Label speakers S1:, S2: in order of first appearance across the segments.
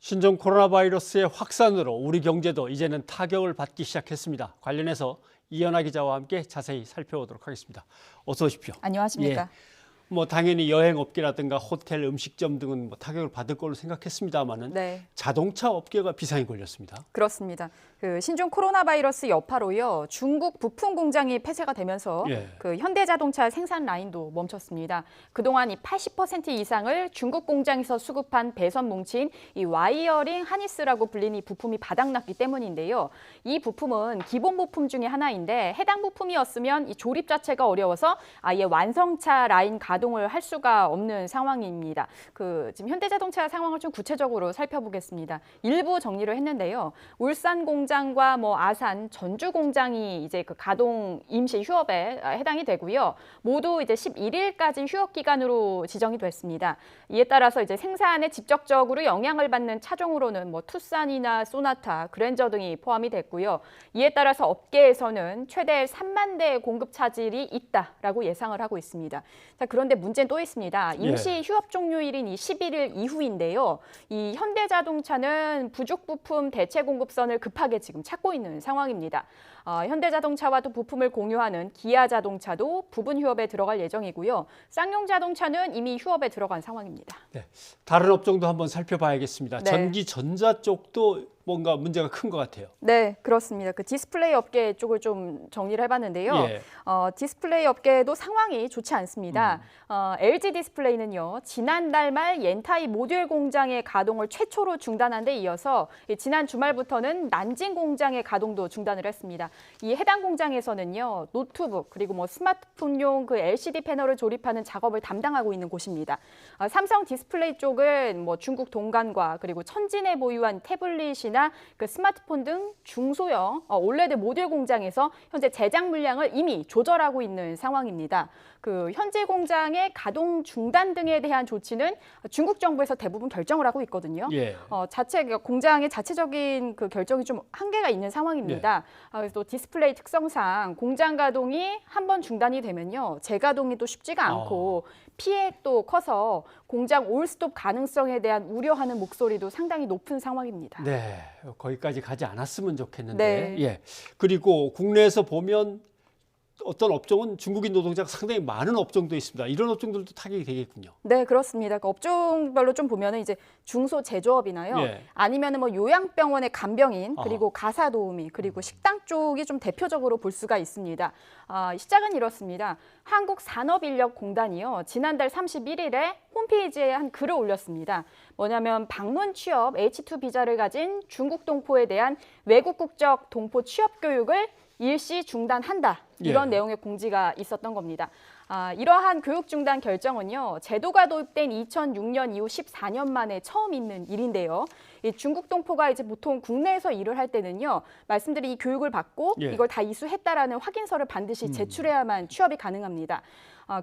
S1: 신종 코로나 바이러스의 확산으로 우리 경제도 이제는 타격을 받기 시작했습니다. 관련해서 이연아 기자와 함께 자세히 살펴보도록 하겠습니다. 어서 오십시오.
S2: 안녕하십니까?
S1: 당연히 여행업계라든가 호텔, 음식점 등은 타격을 받을 걸로 생각했습니다만은
S2: 네.
S1: 자동차 업계가 비상이 걸렸습니다.
S2: 그렇습니다. 신종 코로나 바이러스 여파로요. 중국 부품 공장이 폐쇄가 되면서 현대자동차 생산 라인도 멈췄습니다. 그동안 이 80% 이상을 중국 공장에서 수급한 배선 뭉치인 이 와이어링 하니스라고 불리는 이 부품이 바닥났기 때문인데요. 이 부품은 기본 부품 중에 하나인데 해당 부품이었으면 이 조립 자체가 어려워서 아예 완성차 라인 가동을 할 수가 없는 상황입니다. 지금 현대자동차 상황을 좀 구체적으로 살펴보겠습니다. 일부 정리를 했는데요. 울산 공장과 아산, 전주 공장이 이제 가동 임시 휴업에 해당이 되고요. 모두 이제 11일까지 휴업 기간으로 지정이 됐습니다. 이에 따라서 이제 생산에 직접적으로 영향을 받는 차종으로는 투싼이나 소나타, 그랜저 등이 포함이 됐고요. 이에 따라서 업계에서는 최대 3만 대 공급 차질이 있다라고 예상을 하고 있습니다. 자, 그런데 문제는 또 있습니다. 임시 휴업 종료일인 이 11일 이후인데요. 이 현대자동차는 부족 부품 대체 공급선을 급하게 지금 찾고 있는 상황입니다. 현대자동차와도 부품을 공유하는 기아자동차도 부분 휴업에 들어갈 예정이고요. 쌍용자동차는 이미 휴업에 들어간 상황입니다.
S1: 네, 다른 업종도 한번 살펴봐야겠습니다.
S2: 네.
S1: 전기, 전자 쪽도 뭔가 문제가 큰 것 같아요.
S2: 네, 그렇습니다. 디스플레이 업계 쪽을 좀 정리를 해봤는데요. 디스플레이 업계도 상황이 좋지 않습니다. LG 디스플레이는요, 지난달 말 옌타이 모듈 공장의 가동을 최초로 중단한 데 이어서 지난 주말부터는 난징 공장의 가동도 중단을 했습니다. 이 해당 공장에서는요, 노트북 그리고 스마트폰용 LCD 패널을 조립하는 작업을 담당하고 있는 곳입니다. 삼성 디스플레이 쪽은 중국 동간과 그리고 천진에 보유한 태블릿이나 스마트폰 등 중소형 올레드 모듈 공장에서 현재 제작 물량을 이미 조절하고 있는 상황입니다. 현재 공장의 가동 중단 등에 대한 조치는 중국 정부에서 대부분 결정을 하고 있거든요. 공장의 자체적인 결정이 좀 한계가 있는 상황입니다. 그래서 또 디스플레이 특성상 공장 가동이 한번 중단이 되면요, 재가동이 또 쉽지가 않고 피해도 커서 공장 올스톱 가능성에 대한 우려하는 목소리도 상당히 높은 상황입니다.
S1: 네, 거기까지 가지 않았으면 좋겠는데. 그리고 국내에서 보면 어떤 업종은 중국인 노동자가 상당히 많은 업종도 있습니다. 이런 업종들도 타격이 되겠군요.
S2: 네, 그렇습니다. 업종별로 좀 보면은 이제 중소 제조업이나요, 아니면은 요양병원의 간병인, 그리고 가사도우미, 그리고 식당 쪽이 좀 대표적으로 볼 수가 있습니다. 시작은 이렇습니다. 한국산업인력공단이요, 지난달 31일에 홈페이지에 한 글을 올렸습니다. 뭐냐면 방문 취업 H2 비자를 가진 중국 동포에 대한 외국 국적 동포 취업 교육을 일시 중단한다. 이런 내용의 공지가 있었던 겁니다. 이러한 교육 중단 결정은요, 제도가 도입된 2006년 이후 14년 만에 처음 있는 일인데요. 이 중국 동포가 이제 보통 국내에서 일을 할 때는요, 말씀드린 이 교육을 받고 이걸 다 이수했다라는 확인서를 반드시 제출해야만 취업이 가능합니다.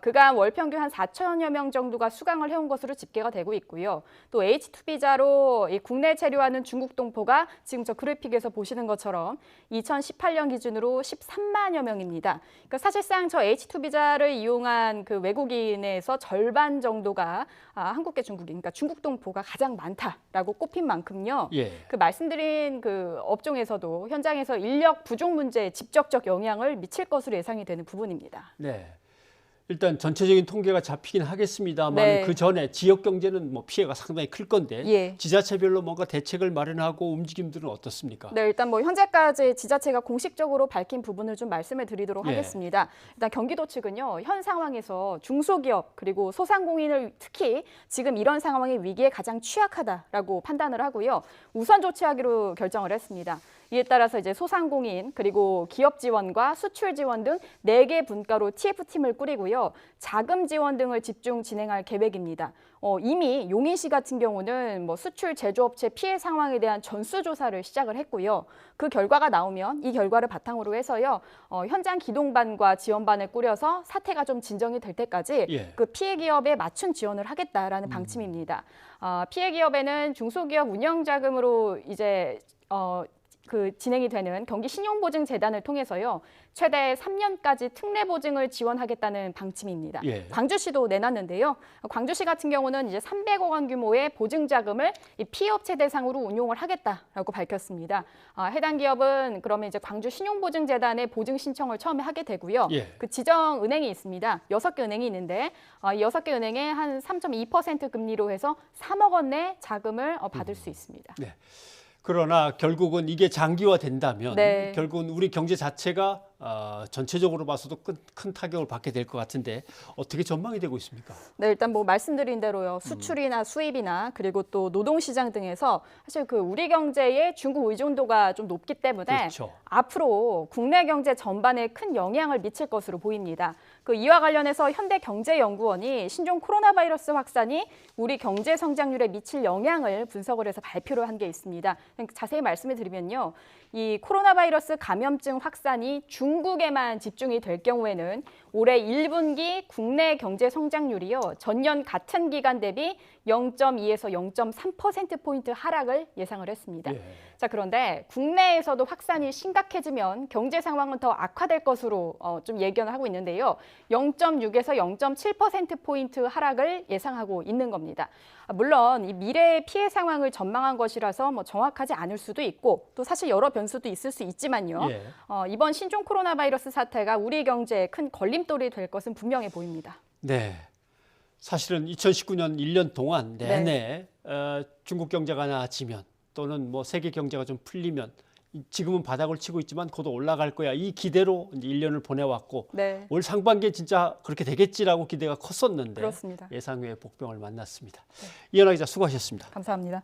S2: 그간 월 평균 한 4천여 명 정도가 수강을 해온 것으로 집계가 되고 있고요. 또 H2 비자로 국내 체류하는 중국 동포가 지금 저 그래픽에서 보시는 것처럼 2018년 기준으로 13만여 명입니다. 그러니까 사실상 저 H2 비자를 이용한 외국인에서 절반 정도가 한국계 중국인, 그러니까 중국 동포가 가장 많다라고 꼽힌 만큼요. 말씀드린 업종에서도 현장에서 인력 부족 문제에 직접적 영향을 미칠 것으로 예상이 되는 부분입니다.
S1: 네. 일단 전체적인 통계가 잡히긴 하겠습니다만 그 전에 지역 경제는 피해가 상당히 클 건데 지자체별로 뭔가 대책을 마련하고 움직임들은 어떻습니까?
S2: 네, 일단 현재까지 지자체가 공식적으로 밝힌 부분을 좀 말씀을 드리도록 하겠습니다. 일단 경기도 측은요, 현 상황에서 중소기업 그리고 소상공인을 특히 지금 이런 상황의 위기에 가장 취약하다라고 판단을 하고요, 우선 조치하기로 결정을 했습니다. 이에 따라서 이제 소상공인 그리고 기업 지원과 수출 지원 등 4개 분과로 TF팀을 꾸리고요, 자금 지원 등을 집중 진행할 계획입니다. 이미 용인시 같은 경우는 수출 제조업체 피해 상황에 대한 전수조사를 시작을 했고요. 그 결과가 나오면 이 결과를 바탕으로 해서요, 현장 기동반과 지원반을 꾸려서 사태가 좀 진정이 될 때까지 피해 기업에 맞춘 지원을 하겠다라는 방침입니다. 피해 기업에는 중소기업 운영 자금으로 이제 진행이 되는 경기신용보증재단을 통해서요. 최대 3년까지 특례보증을 지원하겠다는 방침입니다.
S1: 예.
S2: 광주시도 내놨는데요. 광주시 같은 경우는 이제 300억 원 규모의 보증자금을 이 피해업체 대상으로 운용을 하겠다라고 밝혔습니다. 해당 기업은 그러면 이제 광주신용보증재단에 보증 신청을 처음에 하게 되고요.
S1: 예.
S2: 그 지정 은행이 있습니다. 6개 은행이 있는데 이 6개 은행에 한 3.2% 금리로 해서 3억 원 내 자금을 받을 수 있습니다.
S1: 네. 그러나 결국은 이게 장기화된다면
S2: 네.
S1: 결국은 우리 경제 자체가 전체적으로 봐서도 큰 타격을 받게 될 것 같은데 어떻게 전망이 되고 있습니까?
S2: 네, 일단 뭐 말씀드린 대로요. 수출이나 수입이나 그리고 또 노동시장 등에서 사실 그 우리 경제의 중국 의존도가 좀 높기 때문에
S1: 그렇죠.
S2: 앞으로 국내 경제 전반에 큰 영향을 미칠 것으로 보입니다. 이와 관련해서 현대경제연구원이 신종 코로나 바이러스 확산이 우리 경제 성장률에 미칠 영향을 분석을 해서 발표를 한 게 있습니다. 자세히 말씀을 드리면요. 이 코로나 바이러스 감염증 확산이 중국에만 집중이 될 경우에는 올해 1분기 국내 경제 성장률이요. 전년 같은 기간 대비 0.2에서 0.3%포인트 하락을 예상을 했습니다.
S1: 예.
S2: 자, 그런데 국내에서도 확산이 심각해지면 경제 상황은 더 악화될 것으로 좀 예견을 하고 있는데요. 0.6에서 0.7%포인트 하락을 예상하고 있는 겁니다. 물론 이 미래의 피해 상황을 전망한 것이라서 뭐 정확하지 않을 수도 있고 또 사실 여러 변수도 있을 수 있지만요.
S1: 예.
S2: 이번 신종 코로나 바이러스 사태가 우리 경제에 큰 걸림돌이 될 것은 분명해 보입니다.
S1: 네. 사실은 2019년 1년 동안 내내 중국 경제가 나아지면 또는 뭐 세계 경제가 좀 풀리면 지금은 바닥을 치고 있지만 곧 올라갈 거야. 이 기대로 이제 1년을 보내왔고
S2: 네.
S1: 올 상반기에 진짜 그렇게 되겠지라고 기대가 컸었는데
S2: 그렇습니다.
S1: 예상 외의 복병을 만났습니다. 이현아 기자 수고하셨습니다.
S2: 감사합니다.